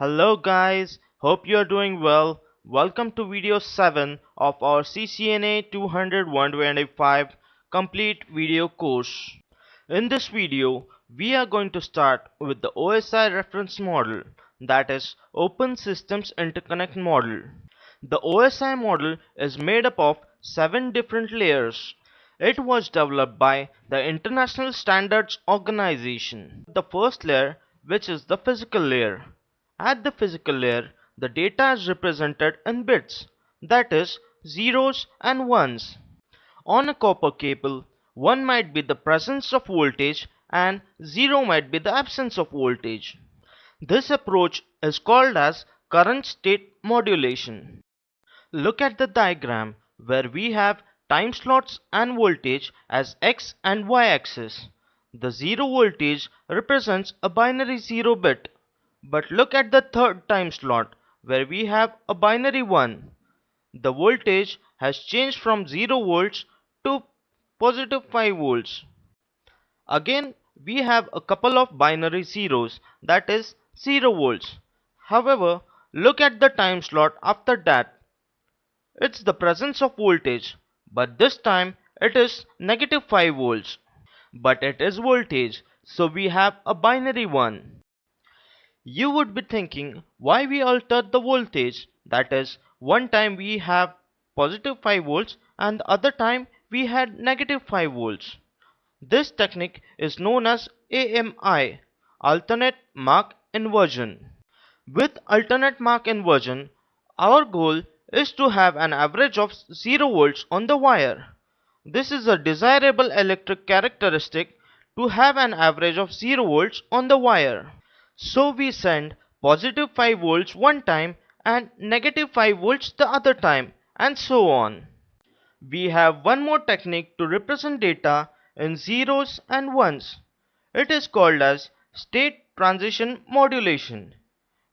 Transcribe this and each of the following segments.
Hello guys, hope you are doing well. Welcome to video 7 of our CCNA 200-125 complete video course. In this video, we are going to start with the OSI reference model, that is Open Systems Interconnect model. The OSI model is made up of 7 different layers. It was developed by the International Standards Organization. The first layer, which is the physical layer. At the physical layer, the data is represented in bits, that is, zeros and ones. On a copper cable, 1 might be the presence of voltage and 0 might be the absence of voltage. This approach is called as current state modulation. Look at the diagram where we have time slots and voltage as x and y axis. The 0 voltage represents a binary 0 bit. But look at the third time slot where we have a binary 1. The voltage has changed from 0 volts to positive 5 volts. Again, we have a couple of binary zeros, that is 0 volts. However, look at the time slot after that. It's the presence of voltage, but this time it is negative 5 volts. But it is voltage, so we have a binary 1. You would be thinking why we altered the voltage, that is, one time we have positive 5 volts and the other time we had negative 5 volts. This technique is known as AMI, alternate mark inversion. With alternate mark inversion, our goal is to have an average of 0 volts on the wire. This is a desirable electric characteristic to have an average of 0 volts on the wire. So we send positive 5 volts one time and negative 5 volts the other time, and so on. We have one more technique to represent data in zeros and ones. It is called as state transition modulation.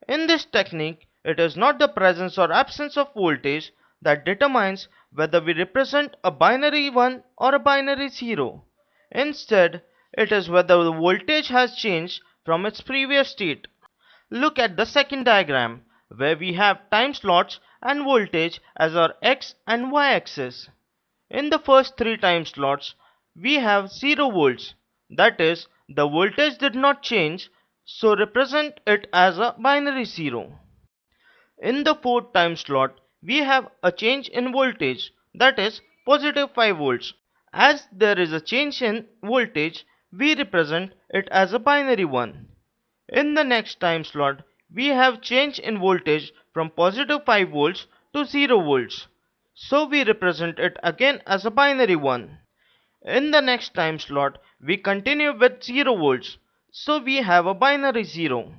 In this technique, it is not the presence or absence of voltage that determines whether we represent a binary 1 or a binary 0. Instead, it is whether the voltage has changed from its previous state. Look at the second diagram, where we have time slots and voltage as our x and y axis. In the first 3 time slots, we have 0 volts, that is, the voltage did not change, so represent it as a binary 0. In the fourth time slot, we have a change in voltage, that is, positive 5 volts. As there is a change in voltage, we represent it as a binary 1. In the next time slot, we have change in voltage from positive 5 volts to 0 volts. So we represent it again as a binary 1. In the next time slot, we continue with 0 volts. So we have a binary 0.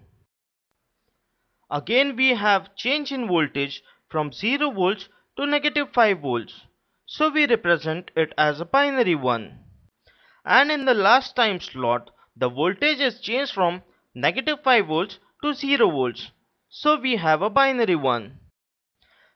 Again we have change in voltage from 0 volts to negative 5 volts. So we represent it as a binary 1. And in the last time slot, the voltage is changed from negative 5 volts to 0 volts. So we have a binary 1.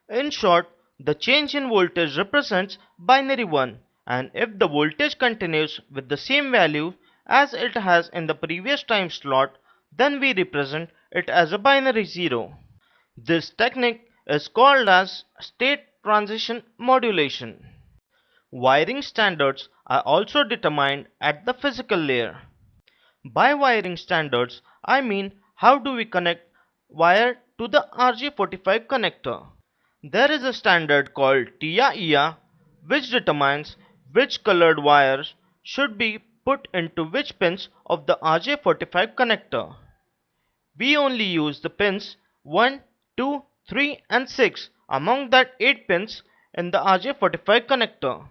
In short, the change in voltage represents binary 1, and if the voltage continues with the same value as it has in the previous time slot, then we represent it as a binary 0. This technique is called as state transition modulation. Wiring standards are also determined at the physical layer. By wiring standards, I mean how do we connect wire to the RJ45 connector. There is a standard called TIA which determines which colored wires should be put into which pins of the RJ45 connector. We only use the pins 1, 2, 3 and 6 among that 8 pins in the RJ45 connector.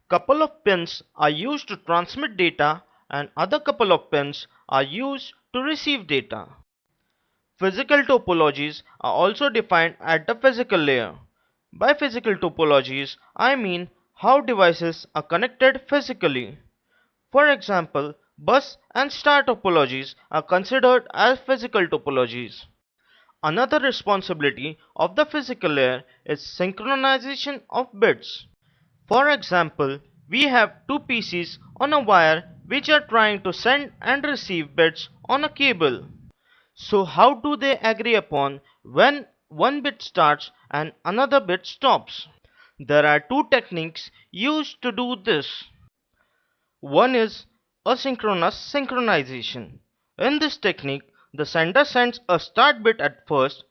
Couple of pins are used to transmit data and other couple of pins are used to receive data. Physical topologies are also defined at the physical layer. By physical topologies, I mean how devices are connected physically. For example, bus and star topologies are considered as physical topologies. Another responsibility of the physical layer is synchronization of bits. For example, we have two PCs on a wire which are trying to send and receive bits on a cable. So how do they agree upon when one bit starts and another bit stops? There are two techniques used to do this. One is asynchronous synchronization. In this technique, the sender sends a start bit at first.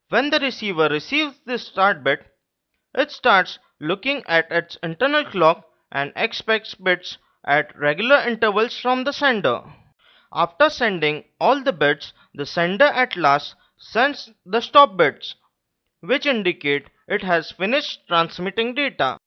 When the receiver receives this start bit, it starts looking at its internal clock and expects bits at regular intervals from the sender. After sending all the bits, the sender at last sends the stop bits, which indicate it has finished transmitting data.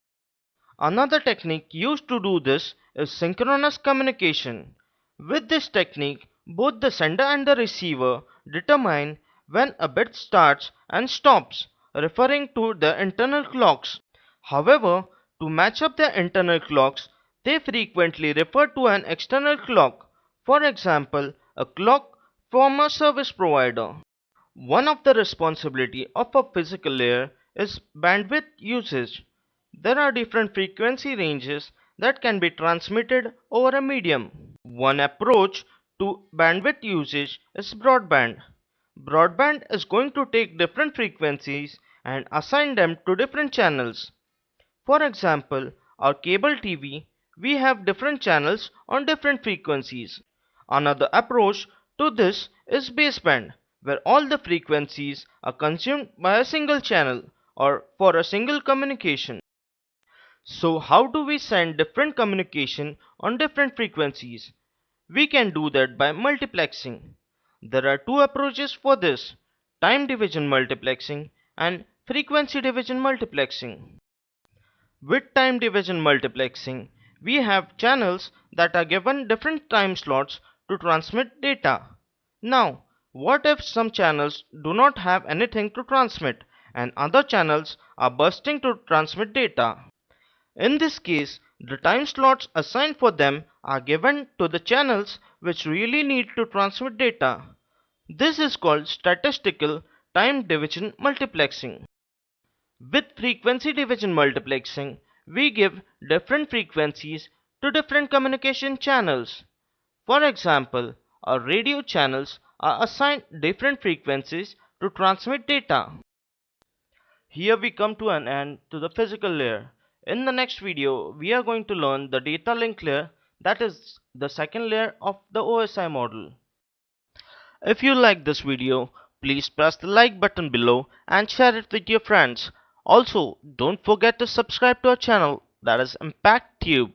Another technique used to do this is synchronous communication. With this technique, both the sender and the receiver determine when a bit starts and stops, referring to the internal clocks. However, to match up their internal clocks, they frequently refer to an external clock, for example, a clock from a service provider. One of the responsibility of a physical layer is bandwidth usage. There are different frequency ranges that can be transmitted over a medium. One approach to bandwidth usage is broadband. Broadband is going to take different frequencies and assign them to different channels. For example, our cable TV, we have different channels on different frequencies. Another approach to this is baseband, where all the frequencies are consumed by a single channel or for a single communication. So how do we send different communication on different frequencies? We can do that by multiplexing. There are two approaches for this: time division multiplexing and frequency division multiplexing. With time division multiplexing, we have channels that are given different time slots to transmit data. Now, what if some channels do not have anything to transmit and other channels are bursting to transmit data? In this case, the time slots assigned for them are given to the channels which really need to transmit data. This is called statistical time division multiplexing. With frequency division multiplexing, we give different frequencies to different communication channels. For example, our radio channels are assigned different frequencies to transmit data. Here we come to an end to the physical layer. In the next video, we are going to learn the data link layer, that is the second layer of the OSI model. If you like this video, please press the like button below and share it with your friends. Also, don't forget to subscribe to our channel, that is Impact Tube.